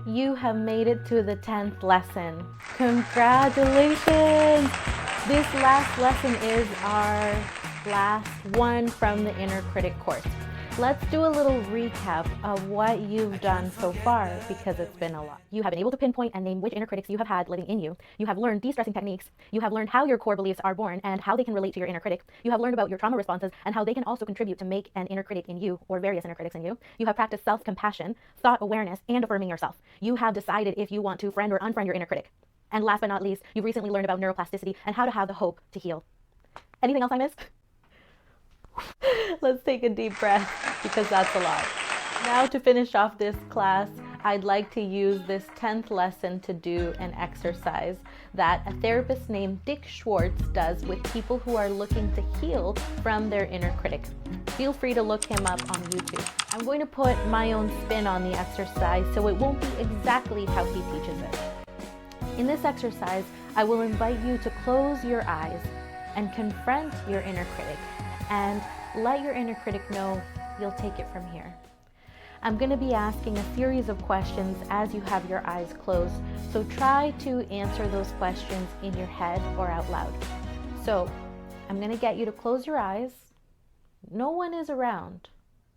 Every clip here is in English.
You have made it to the 10th lesson. Congratulations! This last lesson is our last one from the Inner Critic course. Let's do a little recap of what you've done so far, because it's been a lot. You have been able to pinpoint and name which inner critics you have had living in you. You have learned de-stressing techniques. You have learned how your core beliefs are born and how they can relate to your inner critic. You have learned about your trauma responses and how they can also contribute to make an inner critic in you, or various inner critics in you. You have practiced self-compassion, thought awareness, and affirming yourself. You have decided if you want to friend or unfriend your inner critic. And last but not least, you've recently learned about neuroplasticity and how to have the hope to heal. Anything else I missed? Let's take a deep breath, because that's a lot. Now, to finish off this class, I'd like to use this 10th lesson to do an exercise that a therapist named Dick Schwartz does with people who are looking to heal from their inner critic. Feel free to look him up on YouTube. I'm going to put my own spin on the exercise, so it won't be exactly how he teaches it. In this exercise, I will invite you to close your eyes and confront your inner critic, and let your inner critic know you'll take it from here. I'm going to be asking a series of questions as you have your eyes closed, so try to answer those questions in your head or out loud. So I'm going to get you to close your eyes. No one is around,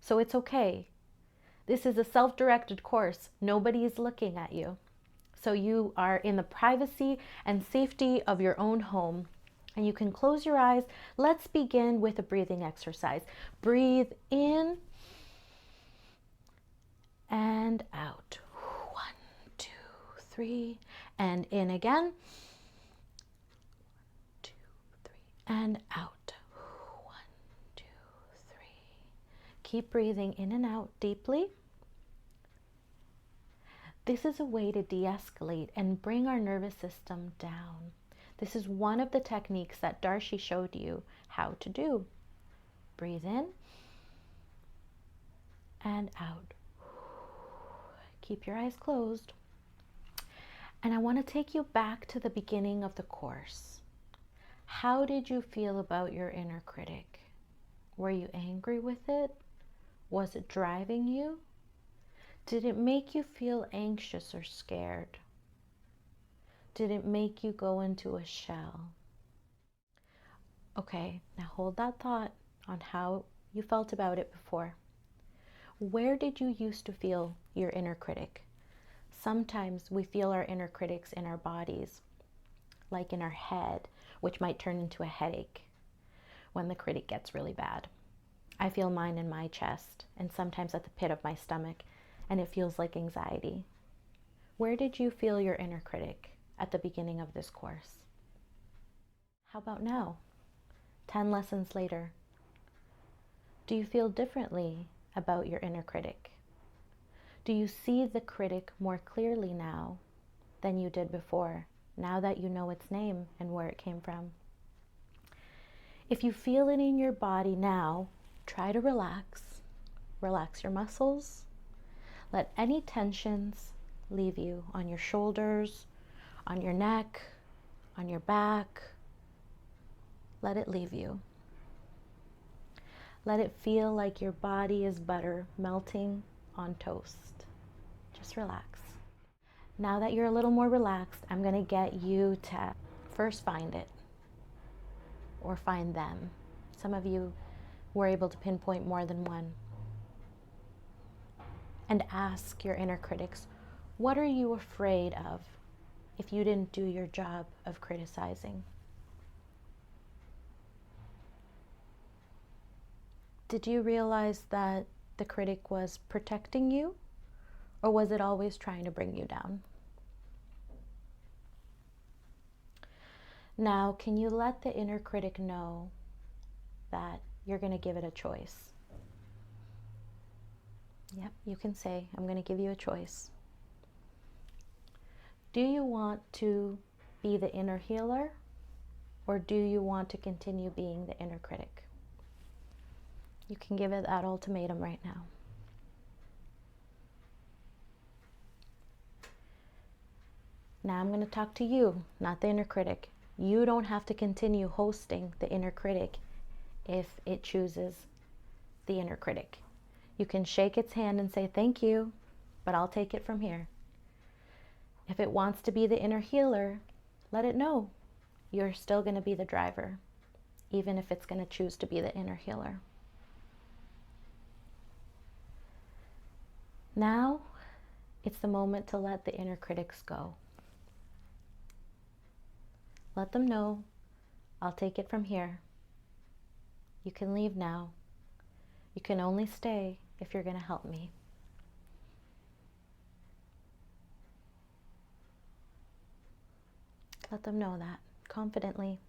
so it's okay. This is a self-directed course. Nobody is looking at you. So you are in the privacy and safety of your own home. And you can close your eyes. Let's begin with a breathing exercise. Breathe in and out. 1, 2, 3. And in again. 1, 2, 3. And out. 1, 2, 3. Keep breathing in and out deeply. This is a way to de-escalate and bring our nervous system down. This is one of the techniques that Darshi showed you how to do. Breathe in and out. Keep your eyes closed. And I want to take you back to the beginning of the course. How did you feel about your inner critic? Were you angry with it? Was it driving you? Did it make you feel anxious or scared? Did it make you go into a shell? Okay, now hold that thought on how you felt about it before. Where did you used to feel your inner critic? Sometimes we feel our inner critics in our bodies, like in our head, which might turn into a headache when the critic gets really bad. I feel mine in my chest and sometimes at the pit of my stomach, and it feels like anxiety. Where did you feel your inner critic at the beginning of this course? How about now, 10 lessons later? Do you feel differently about your inner critic? Do you see the critic more clearly now than you did before, now that you know its name and where it came from? If you feel it in your body now, try to relax. Relax your muscles. Let any tensions leave you on your shoulders, on your neck, on your back. Let it leave you. Let it feel like your body is butter melting on toast. Just relax. Now that you're a little more relaxed, I'm going to get you to first find it or find them. Some of you were able to pinpoint more than one. And ask your inner critics, what are you afraid of if you didn't do your job of criticizing? Did you realize that the critic was protecting you, or was it always trying to bring you down? Now, can you let the inner critic know that you're going to give it a choice? Yep, you can say, I'm going to give you a choice. Do you want to be the inner healer, or do you want to continue being the inner critic? You can give it that ultimatum right now. Now I'm going to talk to you, not the inner critic. You don't have to continue hosting the inner critic if it chooses the inner critic. You can shake its hand and say, thank you, but I'll take it from here. If it wants to be the inner healer, let it know you're still going to be the driver, even if it's going to choose to be the inner healer. Now, it's the moment to let the inner critics go. Let them know, I'll take it from here. You can leave now. You can only stay if you're going to help me. Let them know that confidently.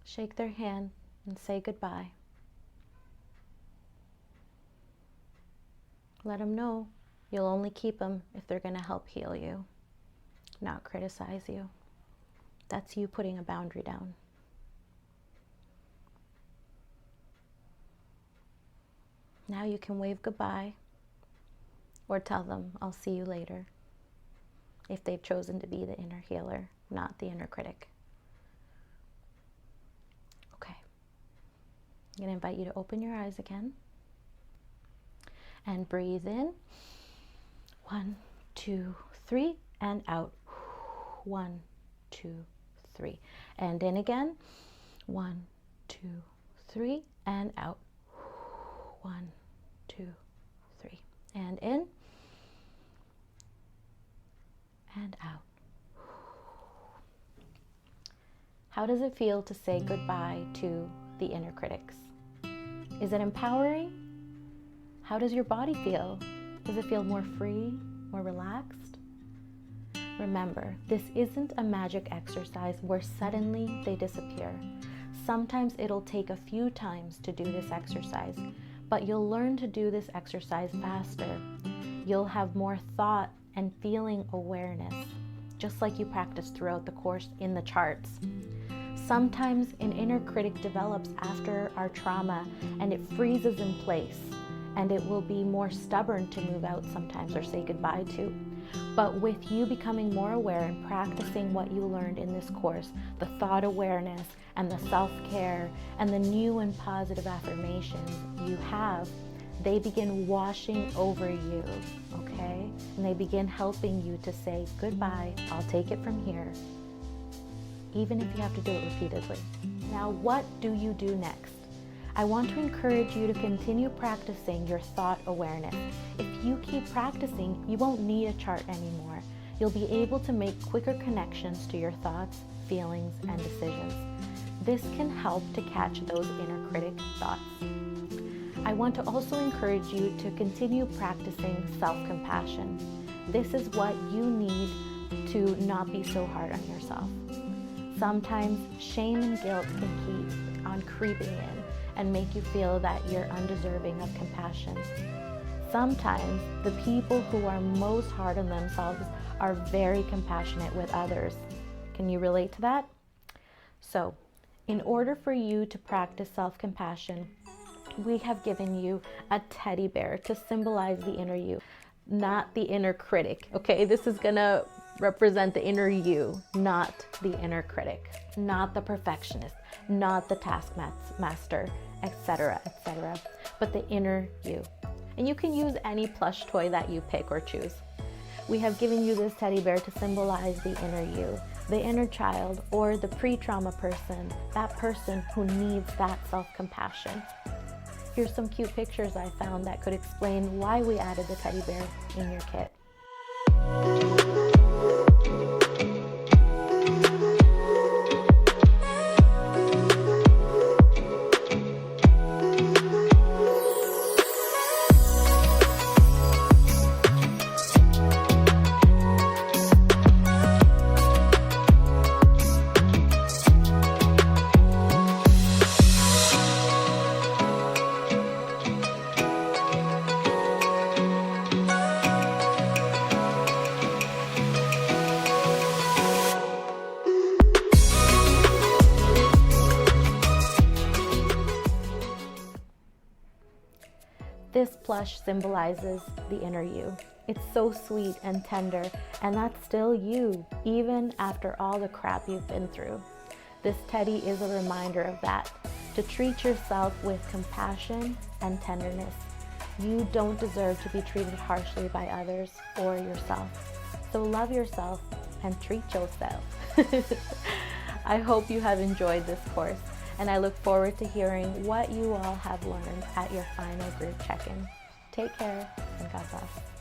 Shake their hand and say goodbye. Let them know you'll only keep them if they're going to help heal you, not criticize you. That's you putting a boundary down. Now you can wave goodbye or tell them, I'll see you later, if they've chosen to be the inner healer, not the inner critic. Okay. I'm going to invite you to open your eyes again and breathe in. 1, 2, 3, and out. 1, 2, 3. And in again. 1, 2, 3, and out. 1, 2, 3. And in. And out. How does it feel to say goodbye to the inner critics? Is it empowering? How does your body feel? Does it feel more free, more relaxed? Remember, this isn't a magic exercise where suddenly they disappear. Sometimes it'll take a few times to do this exercise, but you'll learn to do this exercise faster. You'll have more thought and feeling awareness, just like you practice throughout the course in the charts. Sometimes an inner critic develops after our trauma and it freezes in place, and it will be more stubborn to move out sometimes or say goodbye to. But with you becoming more aware and practicing what you learned in this course, the thought awareness and the self-care and the new and positive affirmations you have, they begin washing over you, okay? And they begin helping you to say, goodbye, I'll take it from here, even if you have to do it repeatedly. Now, what do you do next? I want to encourage you to continue practicing your thought awareness. If you keep practicing, you won't need a chart anymore. You'll be able to make quicker connections to your thoughts, feelings, and decisions. This can help to catch those inner critic thoughts. I want to also encourage you to continue practicing self-compassion. This is what you need to not be so hard on yourself. Sometimes shame and guilt can keep on creeping in and make you feel that you're undeserving of compassion. Sometimes the people who are most hard on themselves are very compassionate with others. Can you relate to that? So, in order for you to practice self-compassion, we have given you a teddy bear to symbolize the inner you, not the inner critic, okay? This is gonna represent the inner you, not the inner critic, not the perfectionist, not the taskmaster, etc., etc., but the inner you. And you can use any plush toy that you pick or choose. We have given you this teddy bear to symbolize the inner you, the inner child, or the pre-trauma person, that person who needs that self-compassion. Here's some cute pictures I found that could explain why we added the teddy bear in your kit. This plush symbolizes the inner you. It's so sweet and tender, and that's still you, even after all the crap you've been through. This teddy is a reminder of that, to treat yourself with compassion and tenderness. You don't deserve to be treated harshly by others or yourself. So love yourself and treat yourself. I hope you have enjoyed this course, and I look forward to hearing what you all have learned at your final group check-in. Take care, and God bless.